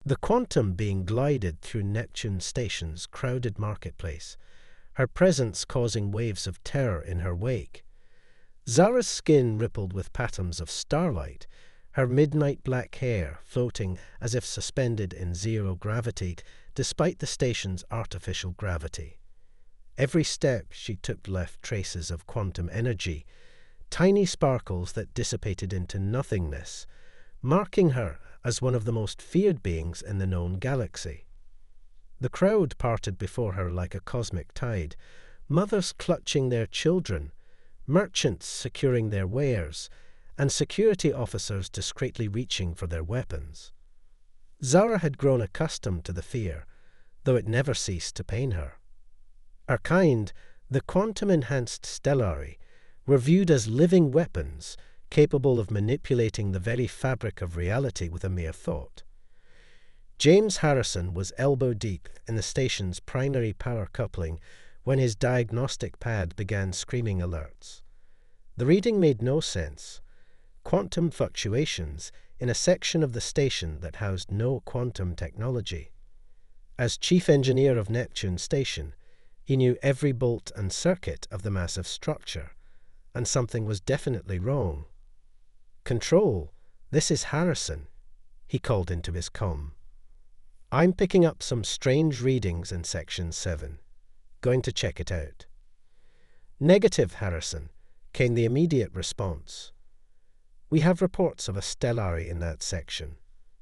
The quantum being glided through Neptune Station's crowded marketplace, her presence causing waves of terror in her wake. Zara's skin rippled with patterns of starlight, her midnight black hair floating as if suspended in zero gravity despite the station's artificial gravity. Every step she took left traces of quantum energy, tiny sparkles that dissipated into nothingness, marking her as one of the most feared beings in the known galaxy. The crowd parted before her like a cosmic tide, mothers clutching their children, merchants securing their wares, and security officers discreetly reaching for their weapons. Zara had grown accustomed to the fear, though it never ceased to pain her. Her kind, the quantum-enhanced stellari, were viewed as living weapons, capable of manipulating the very fabric of reality with a mere thought. James Harrison was elbow-deep in the station's primary power coupling when his diagnostic pad began screaming alerts. The reading made no sense. Quantum fluctuations in a section of the station that housed no quantum technology. As chief engineer of Neptune Station, he knew every bolt and circuit of the massive structure, and something was definitely wrong. "Control, this is Harrison," he called into his comm. "I'm picking up some strange readings in Section 7. Going to check it out." "Negative, Harrison," came the immediate response. "We have reports of a stellari in that section.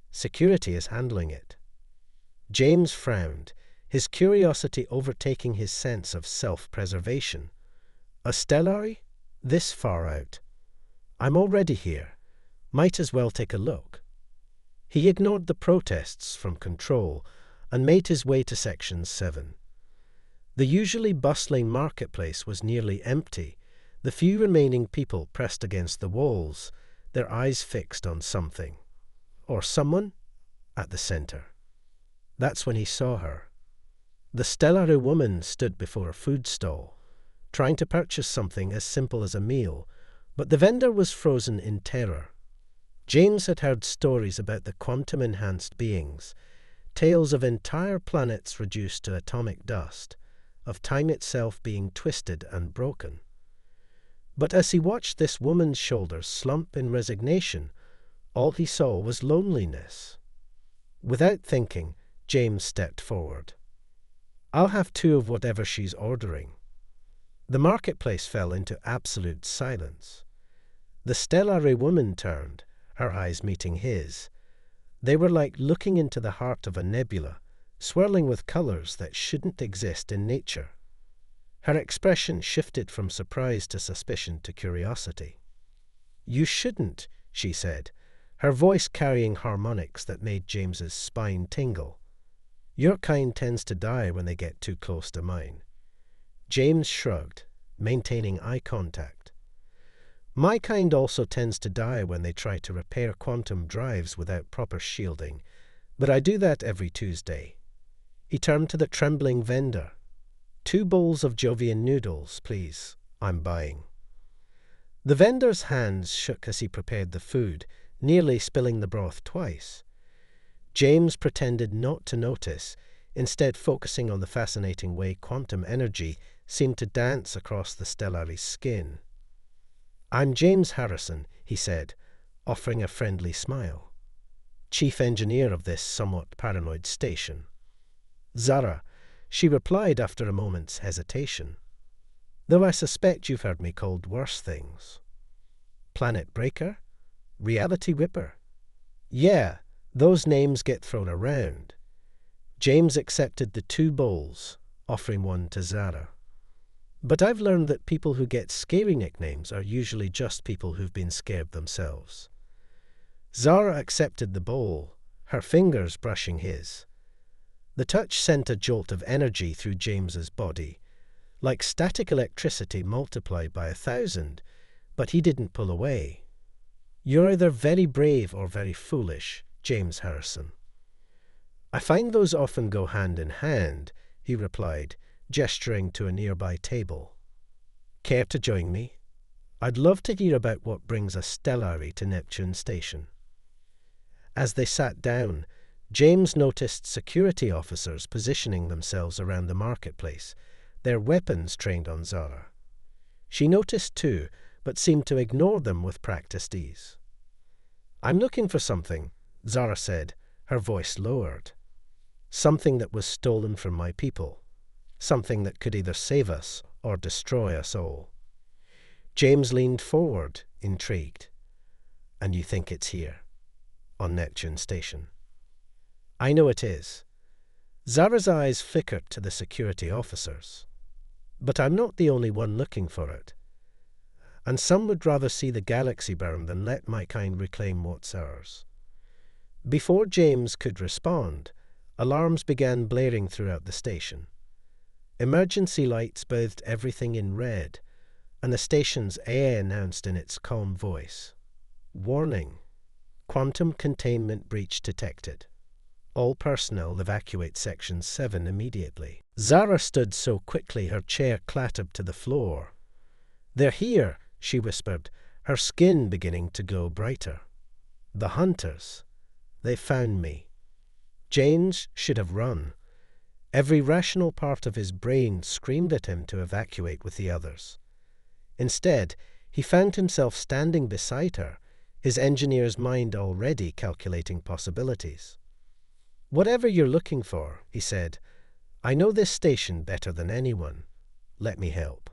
Security is handling it." James frowned, his curiosity overtaking his sense of self-preservation. "A stellari? This far out? I'm already here. Might as well take a look." He ignored the protests from Control and made his way to Section 7. The usually bustling marketplace was nearly empty, the few remaining people pressed against the walls, their eyes fixed on something, or someone, at the center. That's when he saw her. The stellari woman stood before a food stall, trying to purchase something as simple as a meal, but the vendor was frozen in terror. James had heard stories about the quantum-enhanced beings, tales of entire planets reduced to atomic dust, of time itself being twisted and broken. But as he watched this woman's shoulders slump in resignation, all he saw was loneliness. Without thinking, James stepped forward. "I'll have 2 of whatever she's ordering." The marketplace fell into absolute silence. The stellari woman turned, her eyes meeting his. They were like looking into the heart of a nebula, swirling with colors that shouldn't exist in nature. Her expression shifted from surprise to suspicion to curiosity. "You shouldn't," she said, her voice carrying harmonics that made James's spine tingle. "Your kind tends to die when they get too close to mine." James shrugged, maintaining eye contact. "My kind also tends to die when they try to repair quantum drives without proper shielding, but I do that every Tuesday." He turned to the trembling vendor. 2 bowls of Jovian noodles, please. I'm buying." The vendor's hands shook as he prepared the food, nearly spilling the broth twice. James pretended not to notice, instead focusing on the fascinating way quantum energy seemed to dance across the stellari's skin. "I'm James Harrison," he said, offering a friendly smile. "Chief engineer of this somewhat paranoid station." "Zara," she replied after a moment's hesitation. "Though I suspect you've heard me called worse things." "Planet Breaker? Reality Ripper?" "Yeah, those names get thrown around." James accepted the 2 bowls, offering one to Zara. "But I've learned that people who get scary nicknames are usually just people who've been scared themselves." Zara accepted the bowl, her fingers brushing his. The touch sent a jolt of energy through James's body, like static electricity multiplied by 1,000, but he didn't pull away. "You're either very brave or very foolish, James Harrison." "I find those often go hand in hand," he replied, gesturing to a nearby table. "Care to join me? I'd love to hear about what brings a stellari to Neptune Station." As they sat down, James noticed security officers positioning themselves around the marketplace, their weapons trained on Zara. She noticed too, but seemed to ignore them with practiced ease. "I'm looking for something," Zara said, her voice lowered. "Something that was stolen from my people. Something that could either save us or destroy us all." James leaned forward, intrigued. "And you think it's here, on Neptune Station?" "I know it is." Zara's eyes flickered to the security officers. "But I'm not the only one looking for it. And some would rather see the galaxy burn than let my kind reclaim what's ours." Before James could respond, alarms began blaring throughout the station. Emergency lights bathed everything in red, and the station's AA announced in its calm voice, "Warning, quantum containment breach detected. All personnel evacuate Section 7 immediately." Zara stood so quickly her chair clattered to the floor. "They're here," she whispered, her skin beginning to glow brighter. "The hunters. They found me." James should have run. Every rational part of his brain screamed at him to evacuate with the others. Instead, he found himself standing beside her, his engineer's mind already calculating possibilities. "Whatever you're looking for," he said, "I know this station better than anyone. Let me help."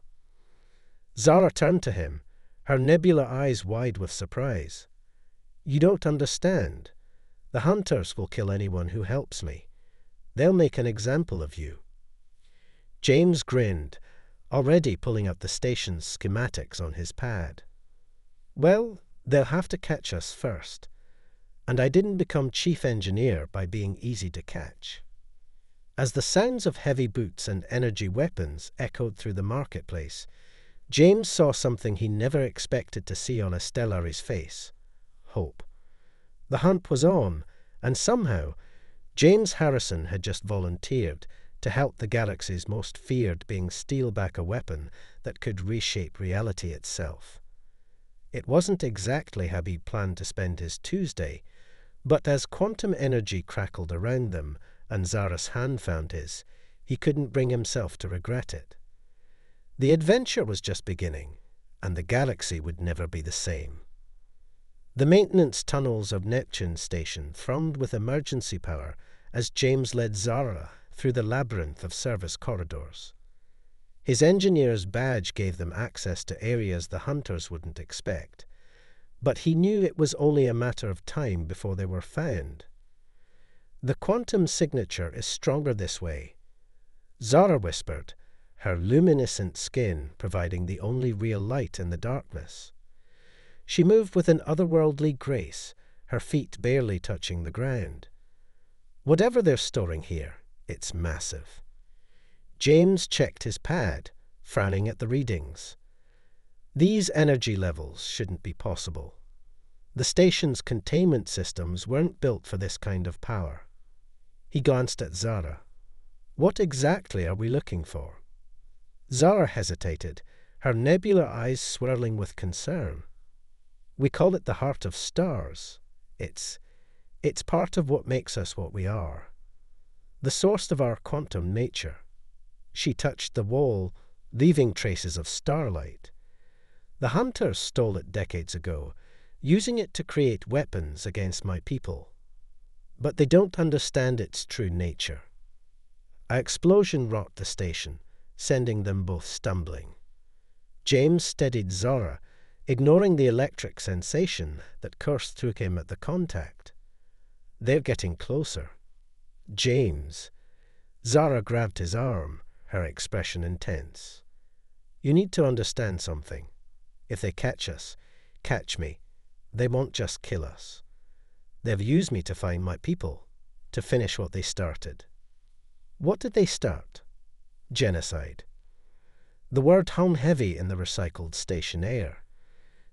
Zara turned to him, her nebula eyes wide with surprise. "You don't understand. The hunters will kill anyone who helps me. They'll make an example of you." James grinned, already pulling out the station's schematics on his pad. "Well, they'll have to catch us first. And I didn't become chief engineer by being easy to catch." As the sounds of heavy boots and energy weapons echoed through the marketplace, James saw something he never expected to see on a stellari's face: hope. The hunt was on, and somehow James Harrison had just volunteered to help the galaxy's most feared being steal back a weapon that could reshape reality itself. It wasn't exactly how he'd planned to spend his Tuesday, but as quantum energy crackled around them and Zara's hand found his, he couldn't bring himself to regret it. The adventure was just beginning, and the galaxy would never be the same. The maintenance tunnels of Neptune Station thrummed with emergency power as James led Zara through the labyrinth of service corridors. His engineer's badge gave them access to areas the hunters wouldn't expect, but he knew it was only a matter of time before they were found. "The quantum signature is stronger this way," Zara whispered, her luminescent skin providing the only real light in the darkness. She moved with an otherworldly grace, her feet barely touching the ground. "Whatever they're storing here, it's massive." James checked his pad, frowning at the readings. These energy levels shouldn't be possible. The station's containment systems weren't built for this kind of power. He glanced at Zara. "What exactly are we looking for?" Zara hesitated, her nebula eyes swirling with concern. "We call it the heart of stars. It's part of what makes us what we are. The source of our quantum nature." She touched the wall, leaving traces of starlight. "The hunters stole it decades ago, using it to create weapons against my people. But they don't understand its true nature." An explosion rocked the station, sending them both stumbling. James steadied Zara, ignoring the electric sensation that coursed through him at the contact. "They're getting closer." "James." Zara grabbed his arm, her expression intense. "You need to understand something. If they catch us, catch me, they won't just kill us. They've used me to find my people, to finish what they started." "What did they start?" "Genocide." The word hung heavy in the recycled station air.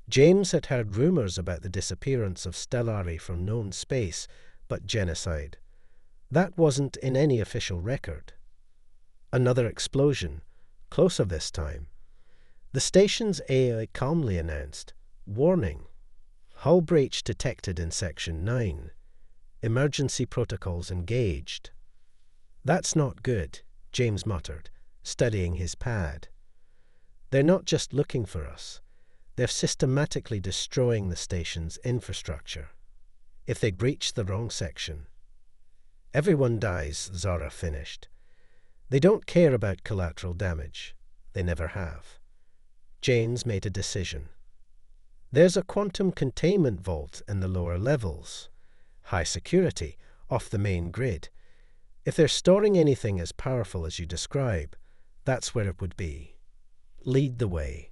James had heard rumors about the disappearance of stellari from known space, but genocide. That wasn't in any official record. Another explosion, closer this time. The station's AI calmly announced, "Warning, hull breach detected in Section 9. emergency protocols engaged. That's not good, James muttered, studying his pad. They're not just looking for us. They're systematically destroying the station's infrastructure. If they breach the wrong section, everyone dies, Zara finished. They don't care about collateral damage. They never have. James made a decision. There's a quantum containment vault in the lower levels. High security, off the main grid. If they're storing anything as powerful as you describe, that's where it would be. Lead the way.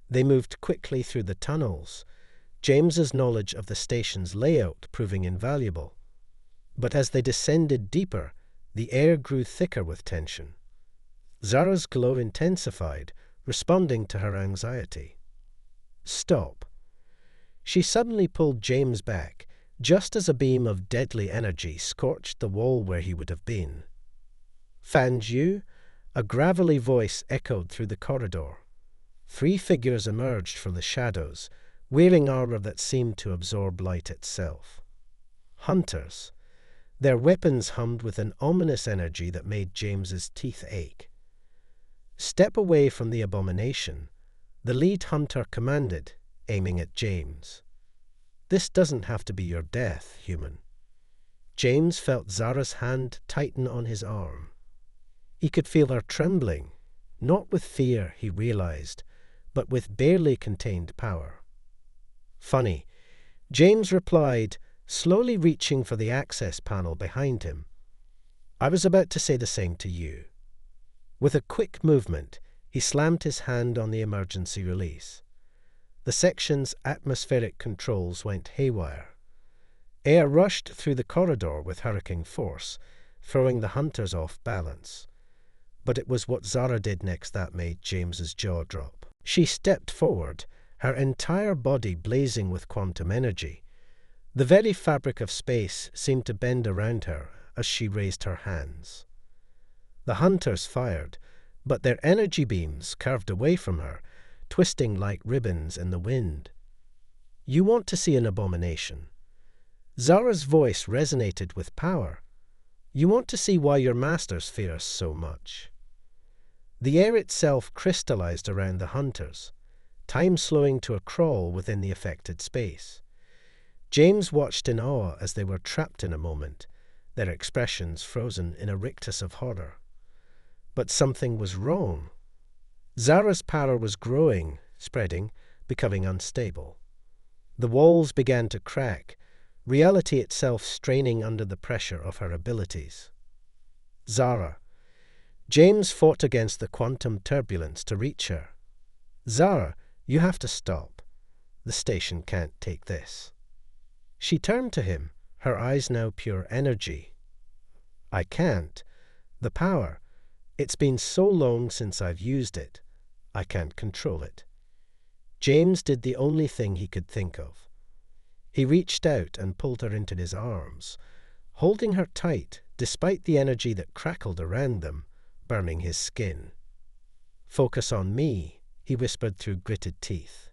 They moved quickly through the tunnels, James's knowledge of the station's layout proving invaluable. But as they descended deeper, the air grew thicker with tension. Zara's glow intensified, responding to her anxiety. Stop. She suddenly pulled James back, just as a beam of deadly energy scorched the wall where he would have been. Fand you? A gravelly voice echoed through the corridor. 3 figures emerged from the shadows, wearing armor that seemed to absorb light itself. Hunters. Their weapons hummed with an ominous energy that made James's teeth ache. Step away from the abomination, the lead hunter commanded, aiming at James. This doesn't have to be your death, human. James felt Zara's hand tighten on his arm. He could feel her trembling, not with fear, he realized, but with barely contained power. Funny, James replied, slowly reaching for the access panel behind him. I was about to say the same to you. With a quick movement, he slammed his hand on the emergency release. The section's atmospheric controls went haywire. Air rushed through the corridor with hurricane force, throwing the hunters off balance. But it was what Zara did next that made James's jaw drop. She stepped forward, her entire body blazing with quantum energy. The very fabric of space seemed to bend around her as she raised her hands. The hunters fired, but their energy beams curved away from her, twisting like ribbons in the wind. You want to see an abomination. Zara's voice resonated with power. You want to see why your masters fear us so much. The air itself crystallized around the hunters, time slowing to a crawl within the affected space. James watched in awe as they were trapped in a moment, their expressions frozen in a rictus of horror. But something was wrong. Zara's power was growing, spreading, becoming unstable. The walls began to crack, reality itself straining under the pressure of her abilities. Zara. James fought against the quantum turbulence to reach her. Zara, you have to stop. The station can't take this. She turned to him, her eyes now pure energy. I can't. The power. It's been so long since I've used it. I can't control it. James did the only thing he could think of. He reached out and pulled her into his arms, holding her tight despite the energy that crackled around them, burning his skin. Focus on me, he whispered through gritted teeth.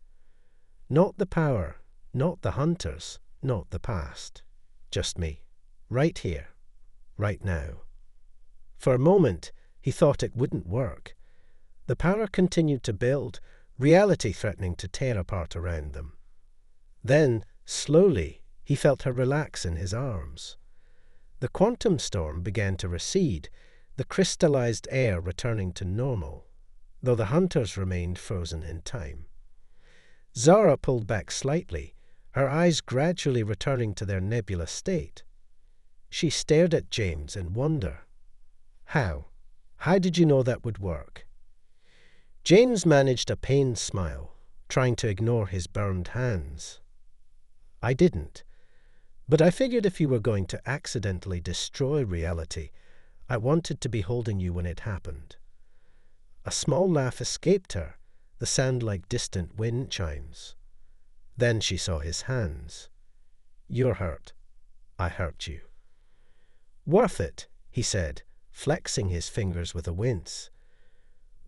Not the power, not the hunters, not the past. Just me. Right here. Right now. For a moment, he thought it wouldn't work. The power continued to build, reality threatening to tear apart around them. Then, slowly, he felt her relax in his arms. The quantum storm began to recede, the crystallized air returning to normal, though the hunters remained frozen in time. Zara pulled back slightly, her eyes gradually returning to their nebulous state. She stared at James in wonder. How? How did you know that would work? James managed a pained smile, trying to ignore his burned hands. I didn't. But I figured if you were going to accidentally destroy reality, I wanted to be holding you when it happened. A small laugh escaped her, the sound like distant wind chimes. Then she saw his hands. You're hurt. I hurt you. Worth it, he said, flexing his fingers with a wince.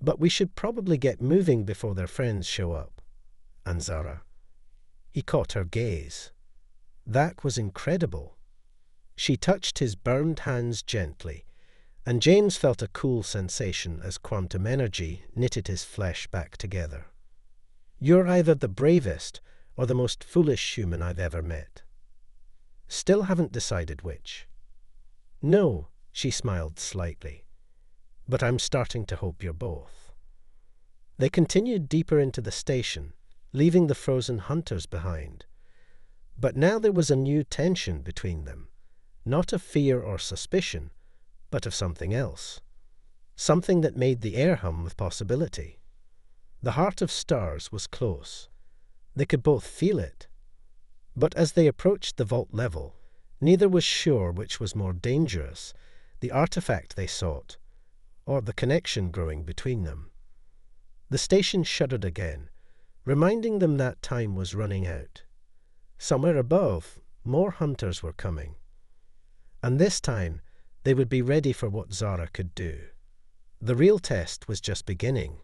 But we should probably get moving before their friends show up. And Zara. He caught her gaze. That was incredible. She touched his burned hands gently, and James felt a cool sensation as quantum energy knitted his flesh back together. "You're either the bravest or the most foolish human I've ever met. Still haven't decided which." "No," she smiled slightly, "but I'm starting to hope you're both." They continued deeper into the station, leaving the frozen hunters behind. But now there was a new tension between them, not of fear or suspicion, but of something else. Something that made the air hum with possibility. The heart of stars was close. They could both feel it. But as they approached the vault level, neither was sure which was more dangerous, the artifact they sought, or the connection growing between them. The station shuddered again, reminding them that time was running out. Somewhere above, more hunters were coming. And this time, they would be ready for what Zara could do. The real test was just beginning.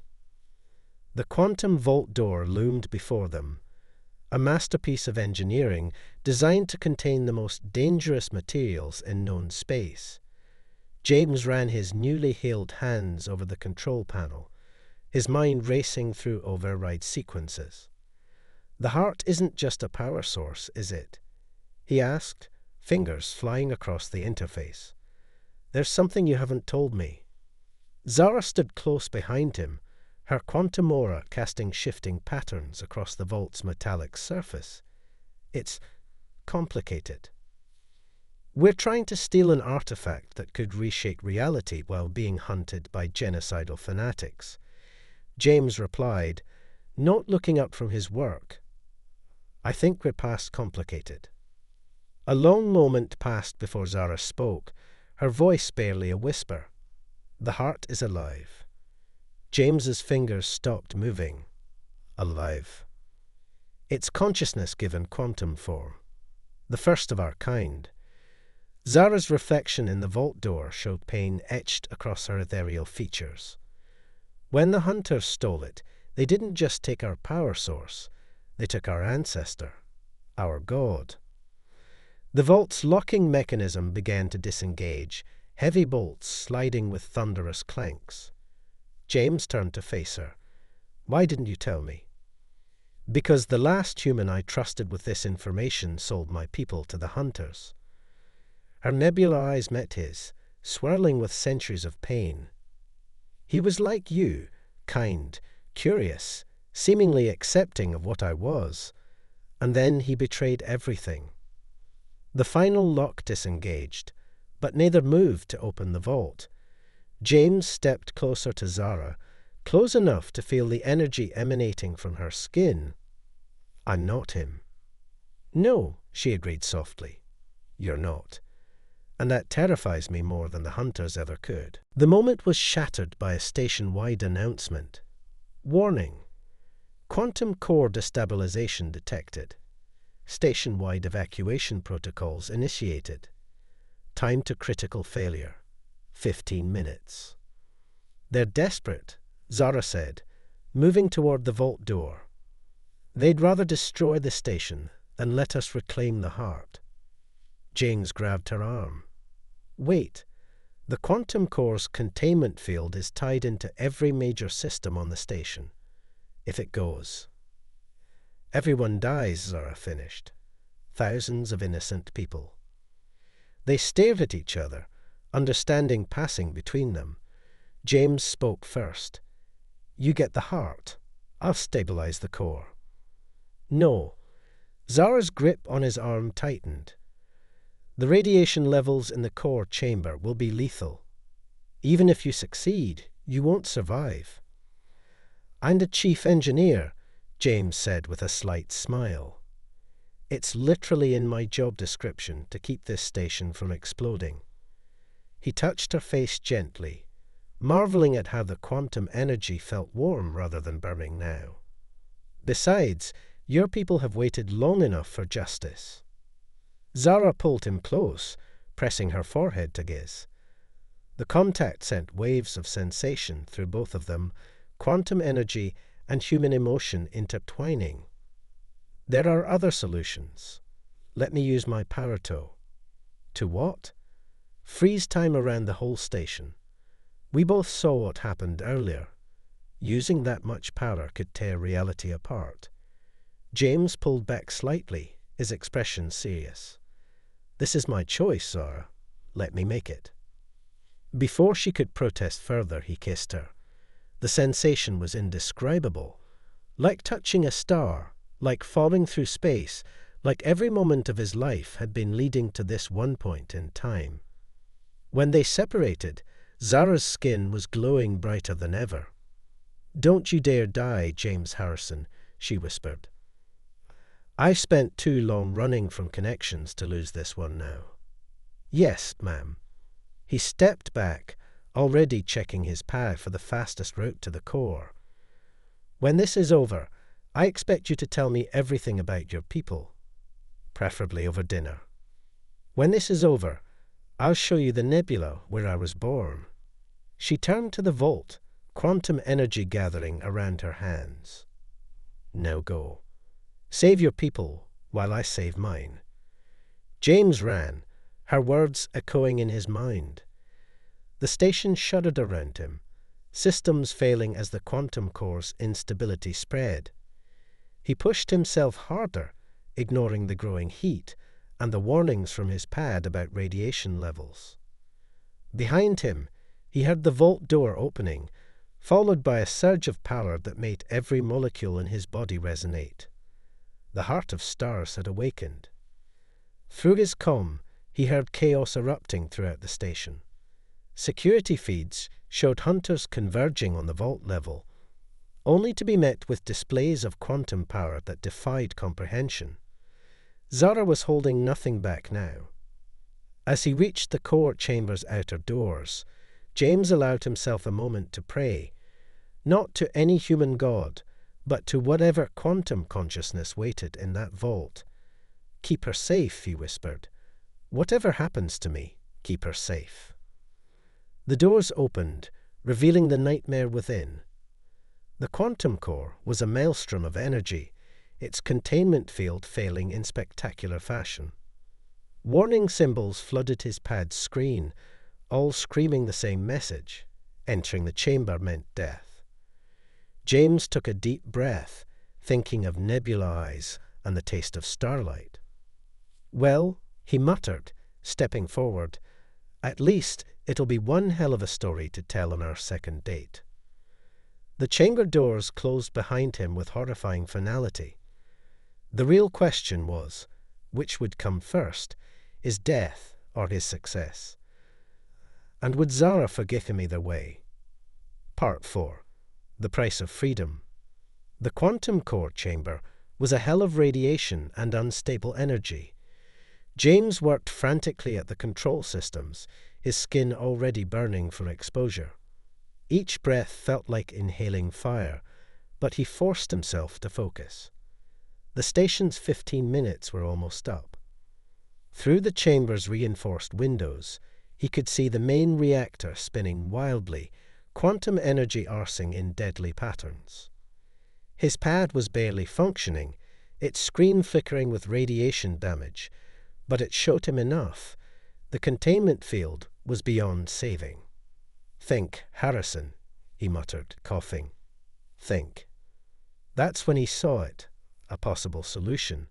The quantum vault door loomed before them, a masterpiece of engineering designed to contain the most dangerous materials in known space. James ran his newly healed hands over the control panel, his mind racing through override sequences. "The heart isn't just a power source, is it?" he asked, fingers flying across the interface. "There's something you haven't told me." Zara stood close behind him, her quantum aura casting shifting patterns across the vault's metallic surface. "It's complicated. We're trying to steal an artifact that could reshape reality while being hunted by genocidal fanatics." James replied, not looking up from his work. "I think we're past complicated." A long moment passed before Zara spoke, her voice barely a whisper. "The heart is alive." James's fingers stopped moving. Alive. Its consciousness given quantum form. The first of our kind. Zara's reflection in the vault door showed pain etched across her ethereal features. "When the hunters stole it, they didn't just take our power source. They took our ancestor, our god." The vault's locking mechanism began to disengage, heavy bolts sliding with thunderous clanks. James turned to face her. "Why didn't you tell me?" "Because the last human I trusted with this information sold my people to the hunters." Her nebula eyes met his, swirling with centuries of pain. "He was like you, kind, curious, seemingly accepting of what I was. And then he betrayed everything." The final lock disengaged, but neither moved to open the vault. James stepped closer to Zara, close enough to feel the energy emanating from her skin. "I'm not him." "No," she agreed softly. "You're not. And that terrifies me more than the hunters ever could." The moment was shattered by a station-wide announcement. "Warning. Quantum core destabilization detected. Station-wide evacuation protocols initiated. Time to critical failure. 15 minutes. "They're desperate," Zara said, moving toward the vault door. "They'd rather destroy the station than let us reclaim the heart." James grabbed her arm. "Wait. The quantum core's containment field is tied into every major system on the station. If it goes, everyone dies," Zara finished. "Thousands of innocent people." They stared at each other, understanding passing between them. James spoke first. "You get the heart. I'll stabilize the core." "No." Zara's grip on his arm tightened. "The radiation levels in the core chamber will be lethal. Even if you succeed, you won't survive." "I'm the chief engineer," James said with a slight smile. "It's literally in my job description to keep this station from exploding." He touched her face gently, marveling at how the quantum energy felt warm rather than burning now. "Besides, your people have waited long enough for justice." Zara pulled him close, pressing her forehead to his. The contact sent waves of sensation through both of them, quantum energy and human emotion intertwining. "There are other solutions. Let me use my power toe." To what? Freeze time around the whole station. We both saw what happened earlier. Using that much power could tear reality apart. James pulled back slightly, his expression serious. This is my choice, Zara. Let me make it. Before she could protest further, he kissed her. The sensation was indescribable. Like touching a star, like falling through space, like every moment of his life had been leading to this one point in time. When they separated, Zara's skin was glowing brighter than ever. "Don't you dare die, James Harrison," she whispered. "I've spent too long running from connections to lose this one now." "Yes, ma'am." He stepped back, already checking his pad for the fastest route to the core. "When this is over, I expect you to tell me everything about your people, preferably over dinner. When this is over, I'll show you the nebula where I was born." She turned to the vault, quantum energy gathering around her hands. "Now go. Save your people while I save mine." James ran, her words echoing in his mind. The station shuddered around him, systems failing as the quantum core's instability spread. He pushed himself harder, ignoring the growing heat and the warnings from his pad about radiation levels. Behind him, he heard the vault door opening, followed by a surge of power that made every molecule in his body resonate. The heart of stars had awakened. Through his comm, he heard chaos erupting throughout the station. Security feeds showed hunters converging on the vault level, only to be met with displays of quantum power that defied comprehension. Zara was holding nothing back now. As he reached the core chamber's outer doors, James allowed himself a moment to pray, not to any human god, but to whatever quantum consciousness waited in that vault. "Keep her safe," he whispered. "Whatever happens to me, keep her safe." The doors opened, revealing the nightmare within. The quantum core was a maelstrom of energy, its containment field failing in spectacular fashion. Warning symbols flooded his pad's screen, all screaming the same message. Entering the chamber meant death. James took a deep breath, thinking of nebula eyes and the taste of starlight. "Well," he muttered, stepping forward, "at least it'll be one hell of a story to tell on our second date." The chamber doors closed behind him with horrifying finality. The real question was, which would come first, his death or his success? And would Zara forgive him either way? Part 4. The Price of Freedom. The quantum core chamber was a hell of radiation and unstable energy. James worked frantically at the control systems, his skin already burning for exposure. Each breath felt like inhaling fire, but he forced himself to focus. The station's 15 minutes were almost up. Through the chamber's reinforced windows, he could see the main reactor spinning wildly, quantum energy arsing in deadly patterns. His pad was barely functioning, its screen flickering with radiation damage, but it showed him enough. The containment field was beyond saving. "Think, Harrison," he muttered, coughing. "Think." That's when he saw it, a possible solution.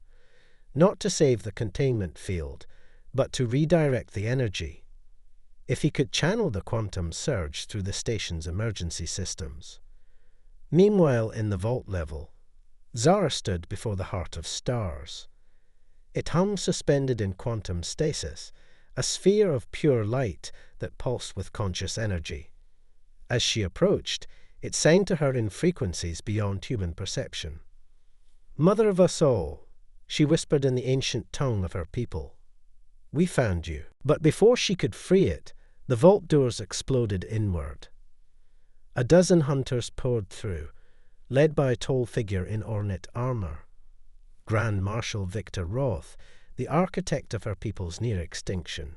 Not to save the containment field, but to redirect the energy. If he could channel the quantum surge through the station's emergency systems. Meanwhile, in the vault level, Zara stood before the heart of stars. It hung suspended in quantum stasis, a sphere of pure light that pulsed with conscious energy. As she approached, it sang to her in frequencies beyond human perception. "Mother of us all," she whispered in the ancient tongue of her people, "we found you." But before she could free it, the vault doors exploded inward. A dozen hunters poured through, led by a tall figure in ornate armor. Grand Marshal Victor Roth, the architect of her people's near extinction.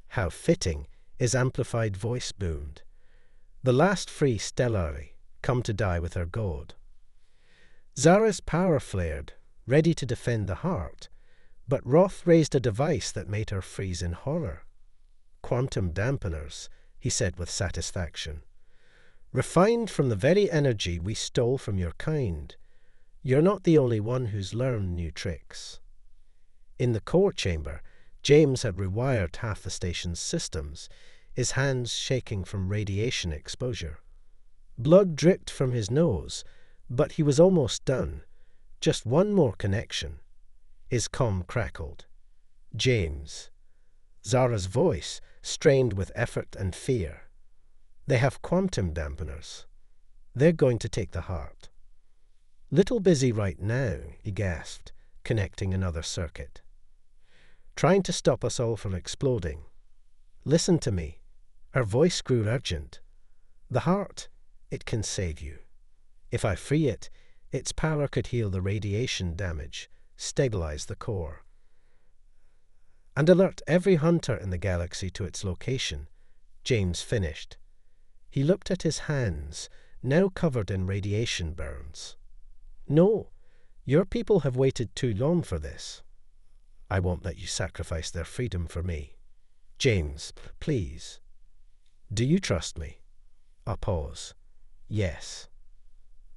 "How fitting," his amplified voice boomed. "The last free stellari, come to die with her god." Zara's power flared, ready to defend the heart, But Roth raised a device that made her freeze in horror. "Quantum dampeners," he said with satisfaction. "Refined from the very energy we stole from your kind. You're not the only one who's learned new tricks." In the core chamber, James had rewired half the station's systems, his hands shaking from radiation exposure. Blood dripped from his nose, but he was almost done. Just one more connection. His comm crackled. "James." Zara's voice strained with effort and fear. "They have quantum dampeners. They're going to take the heart." "Little busy right now," he gasped, connecting another circuit. "Trying to stop us all from exploding. Listen to me." Her voice grew urgent. "The heart, it can save you. If I free it, its power could heal the radiation damage, stabilize the core, and alert every hunter in the galaxy to its location." James finished. He looked at his hands, now covered in radiation burns. "No, your people have waited too long for this. I won't let you sacrifice their freedom for me. James, please. Do you trust me?" A pause. "Yes."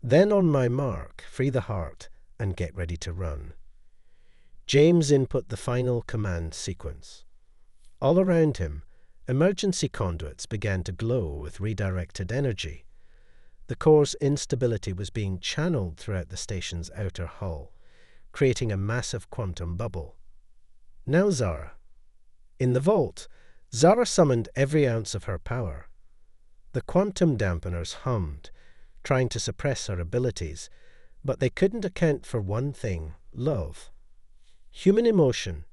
"Then on my mark, free the heart and get ready to run." James input the final command sequence. All around him, emergency conduits began to glow with redirected energy. The core's instability was being channeled throughout the station's outer hull, creating a massive quantum bubble. "Now, Zara." In the vault, Zara summoned every ounce of her power. The quantum dampeners hummed, trying to suppress her abilities, but they couldn't account for one thing: love. Human emotion,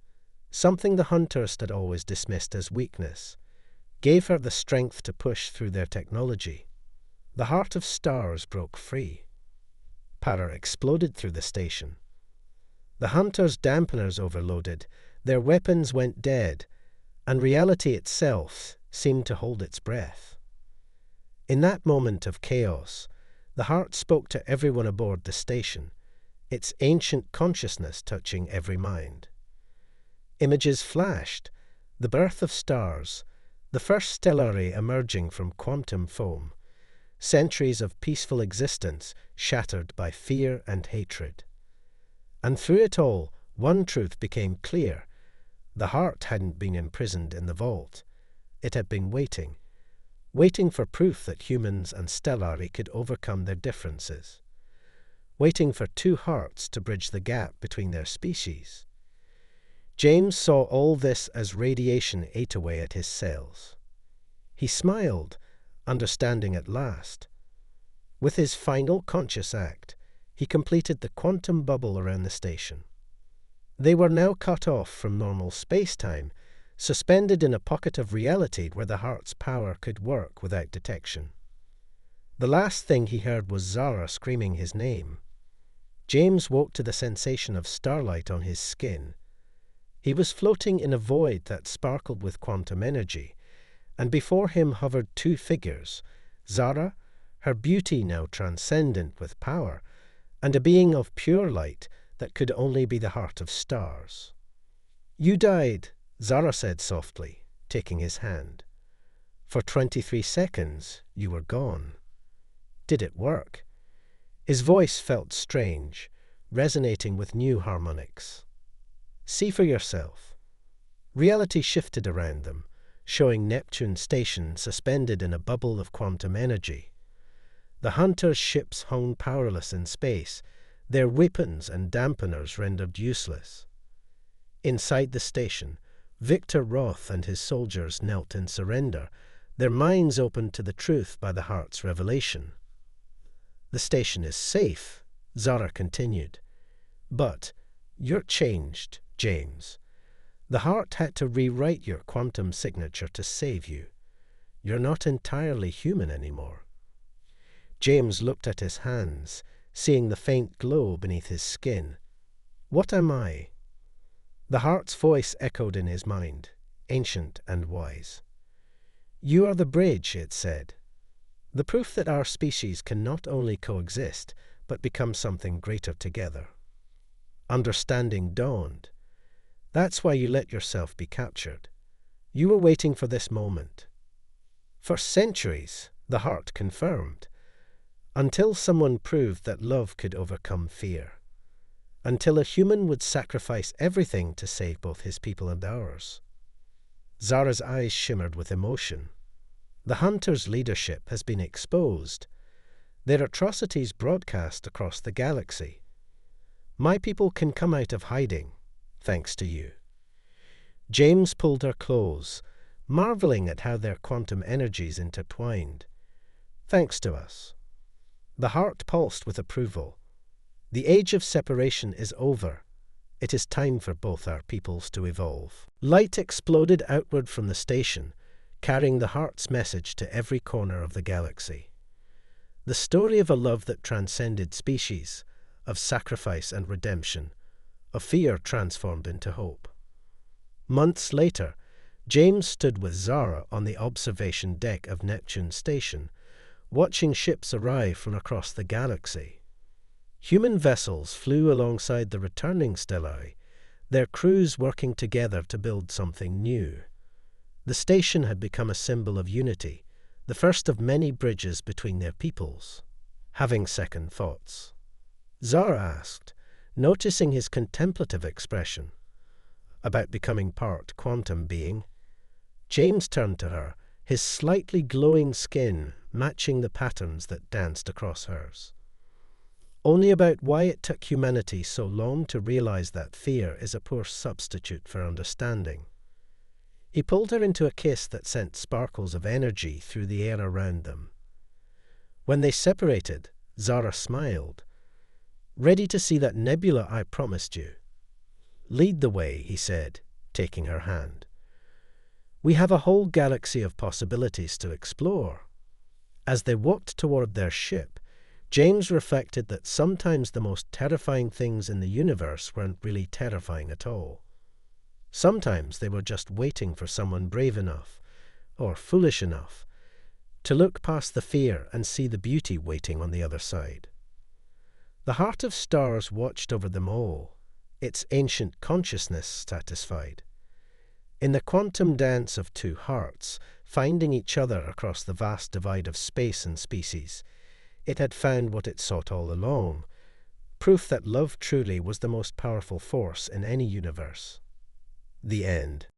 something the hunters had always dismissed as weakness, gave her the strength to push through their technology. The heart of stars broke free. Power exploded through the station. The hunters' dampeners overloaded, their weapons went dead, and reality itself seemed to hold its breath. In that moment of chaos, the heart spoke to everyone aboard the station, its ancient consciousness touching every mind. Images flashed: the birth of stars, the first stellari emerging from quantum foam, centuries of peaceful existence shattered by fear and hatred. And through it all, one truth became clear: the heart hadn't been imprisoned in the vault. It had been waiting for proof that humans and stellari could overcome their differences, waiting for two hearts to bridge the gap between their species. James saw all this as radiation ate away at his cells. He smiled, understanding at last. With his final conscious act, he completed the quantum bubble around the station. They were now cut off from normal space-time, suspended in a pocket of reality where the heart's power could work without detection. The last thing he heard was Zara screaming his name. James woke to the sensation of starlight on his skin. He was floating in a void that sparkled with quantum energy, and before him hovered two figures: Zara, her beauty now transcendent with power, and a being of pure light that could only be the heart of stars. "You died," Zara said softly, taking his hand. "For 23 seconds, you were gone. Did it work?" His voice felt strange, resonating with new harmonics. "See for yourself." Reality shifted around them, showing Neptune Station suspended in a bubble of quantum energy. The hunters' ships hung powerless in space, their weapons and dampeners rendered useless. Inside the station, Victor Roth and his soldiers knelt in surrender, their minds opened to the truth by the heart's revelation. "The station is safe," Zara continued. "But you're changed, James. The heart had to rewrite your quantum signature to save you. You're not entirely human anymore." James looked at his hands, seeing the faint glow beneath his skin. "What am I?" The heart's voice echoed in his mind, ancient and wise. "You are the bridge," it said. "The proof that our species can not only coexist, but become something greater together." Understanding dawned. That's why you let yourself be captured. You were waiting for this moment. For centuries, the heart confirmed, until someone proved that love could overcome fear, until a human would sacrifice everything to save both his people and ours. Zara's eyes shimmered with emotion. The hunters' leadership has been exposed, their atrocities broadcast across the galaxy. My people can come out of hiding, thanks to you. James pulled her close, marveling at how their quantum energies intertwined. Thanks to us. The heart pulsed with approval. The age of separation is over. It is time for both our peoples to evolve. Light exploded outward from the station, carrying the heart's message to every corner of the galaxy. The story of a love that transcended species, of sacrifice and redemption, of fear transformed into hope. Months later, James stood with Zara on the observation deck of Neptune Station, watching ships arrive from across the galaxy. Human vessels flew alongside the returning stellari, their crews working together to build something new. The station had become a symbol of unity, the first of many bridges between their peoples. Having second thoughts, Zara asked, noticing his contemplative expression. About becoming part quantum being. James turned to her, his slightly glowing skin matching the patterns that danced across hers. Only about why it took humanity so long to realize that fear is a poor substitute for understanding. He pulled her into a kiss that sent sparkles of energy through the air around them. When they separated, Zara smiled. Ready to see that nebula I promised you? Lead the way, he said, taking her hand. We have a whole galaxy of possibilities to explore. As they walked toward their ship, James reflected that sometimes the most terrifying things in the universe weren't really terrifying at all. Sometimes they were just waiting for someone brave enough, or foolish enough, to look past the fear and see the beauty waiting on the other side. The heart of stars watched over them all, its ancient consciousness satisfied. In the quantum dance of two hearts, finding each other across the vast divide of space and species, it had found what it sought all along, proof that love truly was the most powerful force in any universe. The end.